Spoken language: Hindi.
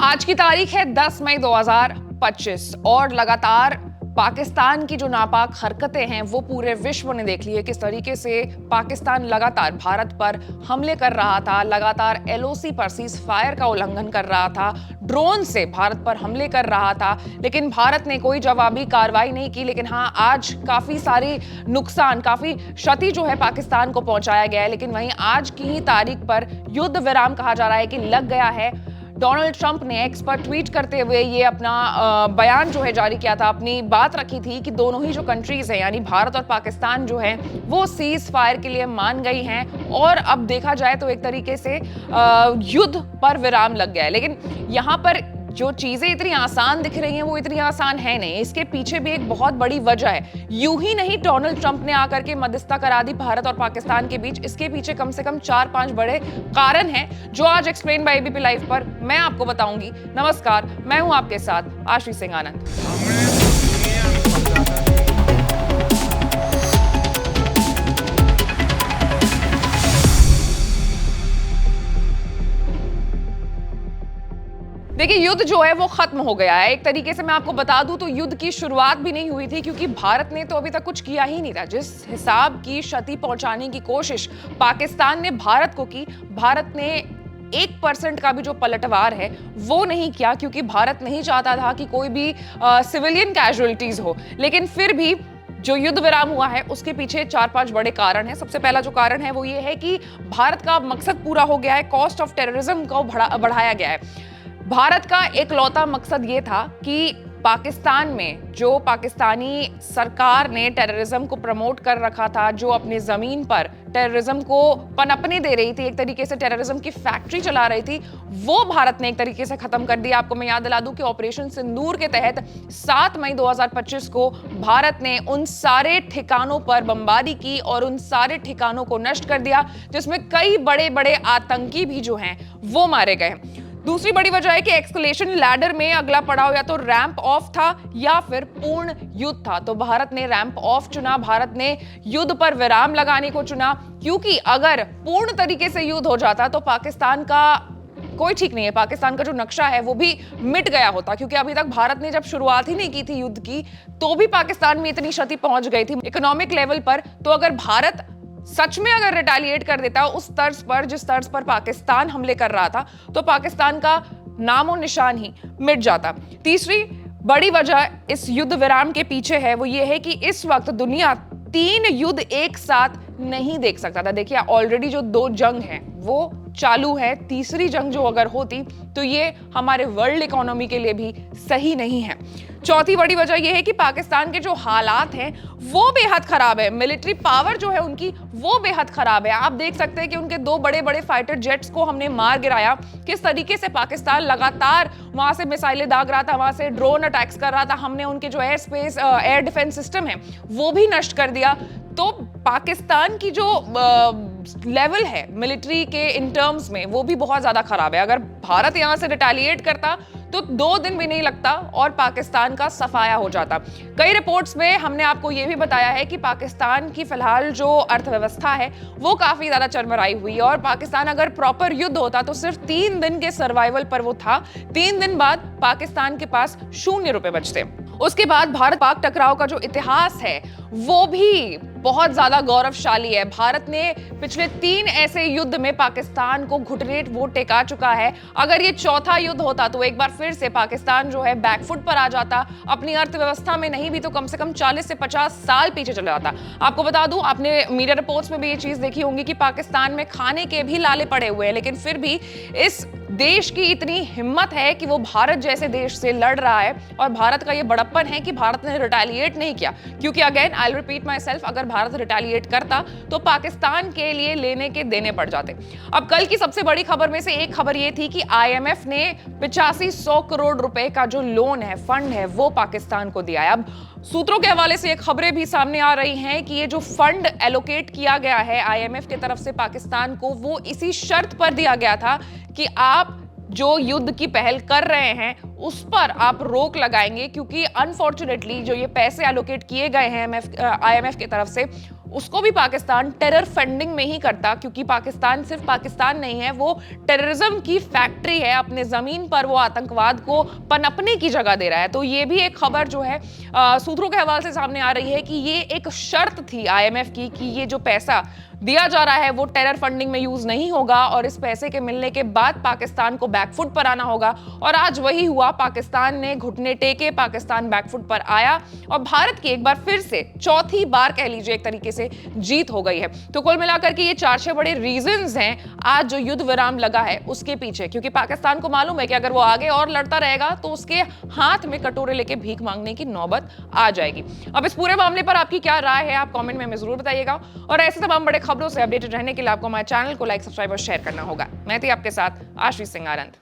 आज की तारीख है 10 मई 2025 और लगातार पाकिस्तान की जो नापाक हरकतें हैं वो पूरे विश्व ने देख ली है। किस तरीके से पाकिस्तान लगातार भारत पर हमले कर रहा था, लगातार एलओसी पर सीज फायर का उल्लंघन कर रहा था, ड्रोन से भारत पर हमले कर रहा था, लेकिन भारत ने कोई जवाबी कार्रवाई नहीं की। लेकिन हाँ, आज काफी सारी नुकसान, काफी क्षति जो है पाकिस्तान को पहुंचाया गया है। लेकिन वहीं आज की ही तारीख पर युद्ध विराम कहा जा रहा है कि लग गया है। डोनाल्ड ट्रंप ने एक्स पर ट्वीट करते हुए ये अपना बयान जो है जारी किया था, अपनी बात रखी थी कि दोनों ही जो कंट्रीज हैं यानी भारत और पाकिस्तान जो है वो सीज फायर के लिए मान गई हैं और अब देखा जाए तो एक तरीके से युद्ध पर विराम लग गया है। लेकिन यहाँ पर जो चीजें इतनी आसान दिख रही हैं वो इतनी आसान है नहीं। इसके पीछे भी एक बहुत बड़ी वजह है। यूं ही नहीं डोनाल्ड ट्रंप ने आकर के मध्यस्थता करा दी भारत और पाकिस्तान के बीच। इसके पीछे कम से कम 4-5 बड़े कारण हैं जो आज एक्सप्लेन बाय एबीपी लाइव पर मैं आपको बताऊंगी। नमस्कार, मैं हूं आपके साथ आशी सिंह आनंद। देखिए, युद्ध जो है वो खत्म हो गया है। एक तरीके से मैं आपको बता दूं तो युद्ध की शुरुआत भी नहीं हुई थी, क्योंकि भारत ने तो अभी तक कुछ किया ही नहीं था। जिस हिसाब की क्षति पहुंचाने की कोशिश पाकिस्तान ने भारत को की, भारत ने 1% का भी जो पलटवार है वो नहीं किया, क्योंकि भारत नहीं चाहता था कि कोई भी सिविलियन कैजुअलिटीज हो। लेकिन फिर भी जो युद्ध विराम हुआ है उसके पीछे 4-5 बड़े कारण हैं। सबसे पहला जो कारण है वो ये है कि भारत का मकसद पूरा हो गया है, कॉस्ट ऑफ टेररिज्म को बढ़ाया गया है। भारत का एकलौता मकसद ये था कि पाकिस्तान में जो पाकिस्तानी सरकार ने टेररिज्म को प्रमोट कर रखा था, जो अपनी जमीन पर टेररिज्म को पनपने दे रही थी, एक तरीके से टेररिज्म की फैक्ट्री चला रही थी, वो भारत ने एक तरीके से खत्म कर दिया। आपको मैं याद दिला दूं कि ऑपरेशन सिंदूर के तहत 7 मई 2025 को भारत ने उन सारे ठिकानों पर बमबारी की और उन सारे ठिकानों को नष्ट कर दिया, जिसमें कई बड़े बड़े आतंकी भी जो हैं वो मारे गए। दूसरी बड़ी वजह है कि एस्केलेशन लैडर में अगला पड़ाव या तो रैंप ऑफ था या फिर पूर्ण युद्ध था। तो भारत ने रैंप ऑफ चुना, भारत ने युद्ध पर विराम लगाने को चुना, क्योंकि अगर पूर्ण तरीके से युद्ध हो जाता तो पाकिस्तान का कोई ठीक नहीं है, पाकिस्तान का जो नक्शा है वो भी मिट गया होता। क्योंकि अभी तक भारत ने जब शुरुआत ही नहीं की थी युद्ध की तो भी पाकिस्तान में इतनी क्षति पहुंच गई थी इकोनॉमिक लेवल पर। तो अगर भारत सच में अगर रिटेलिएट कर देता उस तर्ज पर जिस तर्ज पर पाकिस्तान हमले कर रहा था, तो पाकिस्तान का नामो निशान ही मिट जाता। तीसरी बड़ी वजह इस युद्ध विराम के पीछे है वो ये है कि इस वक्त दुनिया 3 युद्ध एक साथ नहीं देख सकता था। देखिए, ऑलरेडी जो 2 जंग हैं वो चालू है, तीसरी जंग जो अगर होती तो ये हमारे वर्ल्ड इकोनॉमी के लिए भी सही नहीं है। चौथी बड़ी वजह यह है कि पाकिस्तान के जो हालात हैं वो बेहद खराब है, मिलिट्री पावर जो है उनकी वो बेहद खराब है। आप देख सकते हैं कि उनके 2 बड़े बड़े फाइटर जेट्स को हमने मार गिराया। किस तरीके से पाकिस्तान लगातार वहां से मिसाइलें दाग रहा था, वहां से ड्रोन अटैक्स कर रहा था। हमने उनके जो air space air defence system है वो भी नष्ट कर दिया। तो पाकिस्तान की जो लेवल है मिलिट्री के इन टर्म्स में वो भी बहुत ज्यादा खराब है। अगर भारत यहां से रिटेलिएट करता तो 2 दिन भी नहीं लगता और पाकिस्तान का सफाया हो जाता। कई रिपोर्ट्स में हमने आपको यह भी बताया है कि पाकिस्तान की फिलहाल जो अर्थव्यवस्था है वो काफी ज्यादा चरमराई हुई है और पाकिस्तान अगर प्रॉपर युद्ध होता तो सिर्फ 3 दिन के सर्वाइवल पर वो था। 3 दिन बाद पाकिस्तान के पास 0 रुपए बचते। उसके बाद भारत पाक टकराव का जो इतिहास है वो भी बहुत ज्यादा गौरवशाली है। भारत ने पिछले 3 ऐसे युद्ध में पाकिस्तान को घुटने वो टेका चुका है। अगर ये चौथा युद्ध होता तो एक बार फिर से पाकिस्तान जो है बैकफुट पर आ जाता, अपनी अर्थव्यवस्था में नहीं भी तो कम से कम 40 से 50 साल पीछे चला जाता। आपको बता दूं, आपने मीडिया रिपोर्ट्स में भी ये चीज देखी होंगी कि पाकिस्तान में खाने के भी लाले पड़े हुए हैं, लेकिन फिर भी इस देश की इतनी हिम्मत है कि वो भारत जैसे देश से लड़ रहा है और भारत का ये बड़प्पन है कि भारत ने रिटेलिएट नहीं किया। क्योंकि again I will repeat my self, अगर भारत रिटेलिएट करता तो पाकिस्तान के लिए लेने के देने पड़ जाते। अब कल की सबसे बड़ी खबर में से एक खबर ये थी कि IMF ने 8500 करोड़ रुपए का जो लोन है, फंड है, वो पाकिस्तान को दिया है। अब सूत्रों के हवाले से ये खबरें भी सामने आ रही हैं कि ये जो फंड एलोकेट किया गया है IMF की तरफ से पाकिस्तान को, वो इसी शर्त पर दिया गया था कि आप जो युद्ध की पहल कर रहे हैं उस पर आप रोक लगाएंगे, क्योंकि अनफॉर्चुनेटली जो ये पैसे एलोकेट किए गए हैं IMF की तरफ से उसको भी पाकिस्तान टेरर फंडिंग में ही करता, क्योंकि पाकिस्तान सिर्फ पाकिस्तान नहीं है, वो टेररिज्म की फैक्ट्री है। अपने जमीन पर वो आतंकवाद को पनपने की जगह दे रहा है। तो ये भी एक खबर जो है सूत्रों के हवाले से सामने आ रही है कि ये एक शर्त थी आईएमएफ की कि ये जो पैसा दिया जा रहा है वो टेरर फंडिंग में यूज नहीं होगा और इस पैसे के मिलने के बाद पाकिस्तान को बैकफुट पर आना होगा। और आज वही हुआ, पाकिस्तान ने घुटने टेके, पाकिस्तान बैकफुट पर आया और भारत की एक बार फिर से चौथी बार कह लीजिए एक तरीके से जीत हो गई है। तो कुल मिलाकर के ये 4-6 बड़े रीजंस हैं आज जो युद्ध विराम लगा है उसके पीछे, क्योंकि पाकिस्तान को मालूम है कि अगर वो आगे और लड़ता रहेगा तो उसके हाथ में कटोरे लेके भीख मांगने की नौबत आ जाएगी। अब इस पूरे मामले पर आपकी क्या राय है, आप कमेंट में हमें जरूर बताइएगा। और ऐसे तमाम बड़े खबरों से अपडेटेड रहने के लिए आपको हमारे चैनल को लाइक, सब्सक्राइब और शेयर करना होगा। मैं थी आपके साथ आशीष सिंह आनंद।